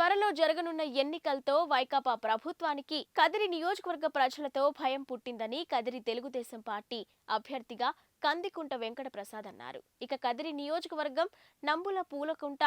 త్వరలో జరగనున్న ఎన్నికలతో వైకాపా ప్రభుత్వానికి కదిరి నియోజకవర్గ ప్రజలతో భయం పుట్టిందని కదిరి తెలుగుదేశం పార్టీ అభ్యర్థిగా కందికుంట వెంకట ప్రసాద్ అన్నారు. ఇక కదిరి నియోజకవర్గం నంబుల పూలకుంట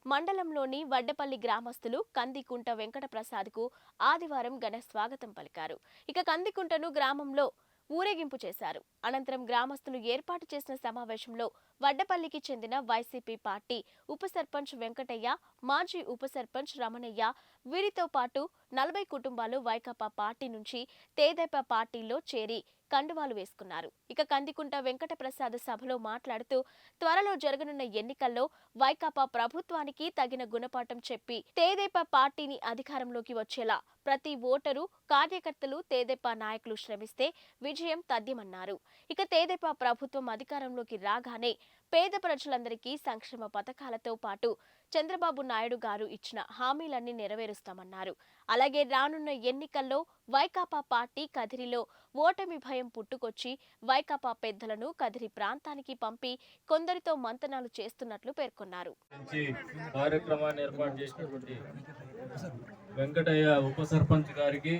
మండలంలోని వడ్డపల్లి గ్రామస్తులు కందికుంట వెంకట ప్రసాద్కు ఆదివారం ఘన స్వాగతం పలికారు. ఇక కందికుంటను గ్రామంలో ఊరేగింపు చేశారు. అనంతరం గ్రామస్తులు ఏర్పాటు చేసిన సమావేశంలో వడ్డపల్లికి చెందిన వైసీపీ పార్టీ ఉప సర్పంచ్ వెంకటయ్య, మాజీ ఉప సర్పంచ్ రమణయ్య, వీరితో పాటు 40 కుటుంబాలు వైకాపా పార్టీ నుంచి తెదేపా పార్టీలో చేరి కండువాలు వేసుకున్నారు. ఇక కందికుంట వెంకట ప్రసాద్ సభలో మాట్లాడుతూ త్వరలో జరగనున్న ఎన్నికల్లో వైకాపా ప్రభుత్వానికి తగిన గుణపాఠం చెప్పి తెదేపా పార్టీని అధికారంలోకి వచ్చేలా ప్రతి ఓటరు, కార్యకర్తలు, తెదేపా నాయకులు శ్రమిస్తే విజయం తథ్యమన్నారు. ఇక తెదేపా ప్రభుత్వం అధికారంలోకి రాగానే పేద ప్రజలందరికీ సంక్షేమ పథకాలతో పాటు చంద్రబాబు నాయుడు గారు ఇచ్చిన హామీలన్నీ నెరవేరుస్తామన్నారు. అలాగే రానున్న ఎన్నికల్లో వైకాపా పార్టీ కదిరిలో ఓటమి భయం పుట్టుకొచ్చి వైకాపా పెద్దలను కదిరి ప్రాంతానికి పంపి కొందరితో మంతనాలు చేస్తున్నట్లు పేర్కొన్నారు. కార్యక్రమాన్ని ఏర్పాటు చేసినటువంటి వెంకటయ్య ఉప సర్పంచ్ గారికి,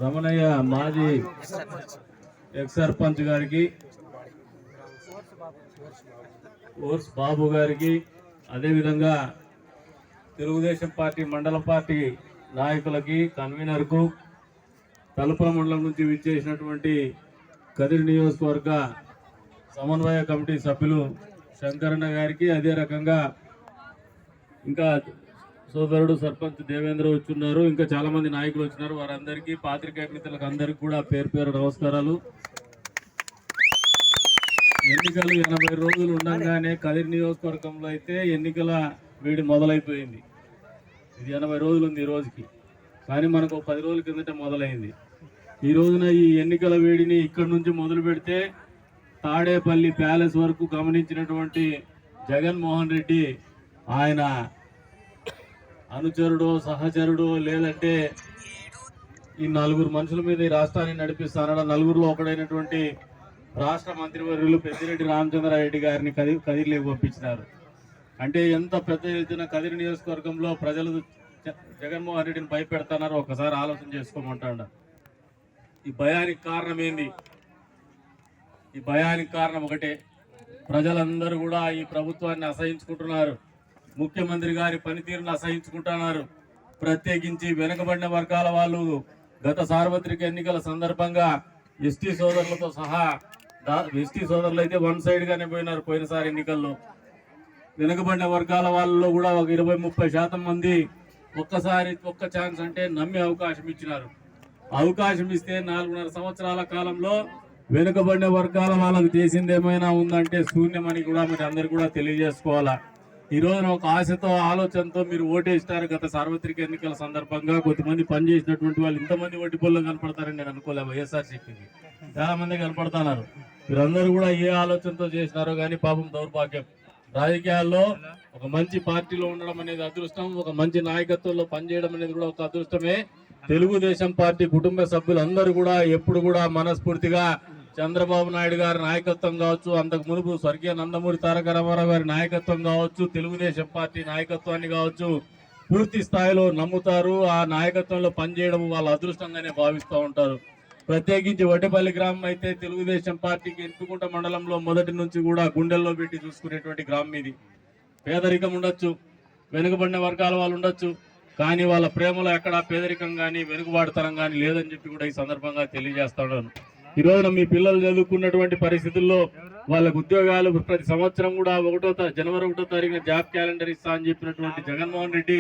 రమణయ్య మాజీ ఎక్స్ సర్పంచ్ గారికి, ఓర్స్ బాబు గారికి, అదేవిధంగా తెలుగుదేశం పార్టీ మండల పార్టీ నాయకులకి, కన్వీనర్కు, తలుపుల మండలం నుంచి విచ్చేసినటువంటి కదిరి నియోజకవర్గ సమన్వయ కమిటీ సభ్యులు శంకరన్న గారికి, అదే రకంగా ఇంకా సోదరుడు సర్పంచ్ దేవేంద్ర వచ్చున్నారు, ఇంకా చాలా మంది నాయకులు వచ్చినారు. వారందరికీ, పాత్రికేయ మిత్రులకు అందరికీ కూడా పేరు పేరు నమస్కారాలు. ఎన్నికలు 80 రోజులు ఉండగానే కదిరి నియోజకవర్గంలో అయితే ఎన్నికల వేడి మొదలైపోయింది. ఇది 80 రోజులు ఉంది ఈ రోజుకి, కానీ మనకు 10 రోజుల కిందట మొదలైంది. ఈ రోజున ఈ ఎన్నికల వేడిని ఇక్కడి నుంచి మొదలు పెడితే తాడేపల్లి ప్యాలెస్ వరకు గమనించినటువంటి జగన్మోహన్ రెడ్డి, ఆయన అనుచరుడో సహచరుడో లేదంటే ఈ 4 మనుషుల మీద ఈ రాష్ట్రాన్ని నడిపిస్తానన్న నలుగురిలో ఒకడైనటువంటి రాష్ట్ర మంత్రివర్యులు పెద్దిరెడ్డి రామచంద్రారెడ్డి గారిని కదిరిలోకి పంపించినారు. అంటే ఎంత పెద్ద ఎత్తున కదిరి నియోజకవర్గంలో ప్రజలు జగన్మోహన్ రెడ్డిని భయపెడతారో ఒకసారి ఆలోచన చేసుకోమంటాడు. ఈ భయానికి కారణం ఏంది? ఈ భయానికి కారణం ఒకటే, ప్రజలందరూ కూడా ఈ ప్రభుత్వాన్ని అసహించుకుంటున్నారు. ముఖ్యమంత్రి గారి పనితీరును అసహించుకుంటున్నారు. ప్రత్యేకించి వెనుకబడిన వర్గాల వాళ్ళు గత సార్వత్రిక ఎన్నికల సందర్భంగా ఎస్టీ సోదరులతో సహా, ఎస్టీ సోదరులు అయితే వన్ సైడ్ గానే పోయినారు పోయినసారి ఎన్నికల్లో. వెనుకబడిన వర్గాల వాళ్ళలో కూడా ఒక 20-30% మంది ఒక్క ఛాన్స్ అంటే నమ్మి అవకాశం ఇచ్చినారు. అవకాశం ఇస్తే 4.5 సంవత్సరాల కాలంలో వెనుకబడిన వర్గాల వాళ్ళకు చేసింది ఏమైనా ఉందంటే శూన్యమని కూడా మీరు అందరు కూడా తెలియజేసుకోవాలా. ఈ రోజున ఒక ఆశతో, ఆలోచనతో మీరు ఓటేస్తారు. గత సార్వత్రిక ఎన్నికల సందర్భంగా కొంతమంది పనిచేసినటువంటి వాళ్ళు ఇంతమంది ఓటి పొల్లో కనపడతారని నేను అనుకోలే. వైఎస్ఆర్సీపీకి చాలా మంది కనపడుతున్నారు. మీరందరూ కూడా ఏ ఆలోచనతో చేసినారో కానీ పాపం దౌర్భాగ్యం. రాజకీయాల్లో ఒక మంచి పార్టీలో ఉండడం అనేది అదృష్టం, ఒక మంచి నాయకత్వంలో పనిచేయడం అనేది కూడా ఒక అదృష్టమే. తెలుగుదేశం పార్టీ కుటుంబ సభ్యులందరూ కూడా ఎప్పుడు కూడా మనస్ఫూర్తిగా చంద్రబాబు నాయుడు గారి నాయకత్వం కావచ్చు, అంతకు మునుపు స్వర్గీయ నందమూరి తారక రామారావు గారి నాయకత్వం కావచ్చు, తెలుగుదేశం పార్టీ నాయకత్వాన్ని కావచ్చు పూర్తి స్థాయిలో నమ్ముతారు. ఆ నాయకత్వంలో పనిచేయడం వాళ్ళ అదృష్టంగానే భావిస్తూ ఉంటారు. ప్రత్యేకించి వడ్డపల్లి గ్రామం అయితే తెలుగుదేశం పార్టీకి ఎన్నుకుంట మండలంలో మొదటి నుంచి కూడా గుండెల్లో పెట్టి చూసుకునేటువంటి గ్రామం ఇది. పేదరికం ఉండొచ్చు, వెనుకబడిన వర్గాల వాళ్ళు ఉండొచ్చు, కానీ వాళ్ళ ప్రేమలో ఎక్కడ పేదరికం కానీ వెనుకబాటుతనం కానీ లేదని చెప్పి కూడా ఈ సందర్భంగా తెలియజేస్తున్నాను. ఈ రోజున మీ పిల్లలు చదువుకున్నటువంటి పరిస్థితుల్లో వాళ్ళకు ఉద్యోగాలు ప్రతి సంవత్సరం కూడా జనవరి 1వ తారీఖున జాబ్ క్యాలెండర్ ఇస్తా అని చెప్పినటువంటి జగన్మోహన్ రెడ్డి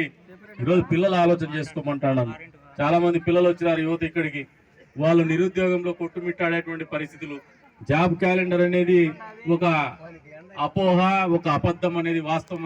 ఈరోజు పిల్లలు ఆలోచన చేసుకోమంటాడు. చాలా మంది పిల్లలు వచ్చినారు యువత ఇక్కడికి, వాళ్ళు నిరుద్యోగంలో కొట్టుమిట్టాడేటువంటి పరిస్థితులు. జాబ్ క్యాలెండర్ అనేది ఒక అపోహ, ఒక అబద్ధం అనేది వాస్తవం.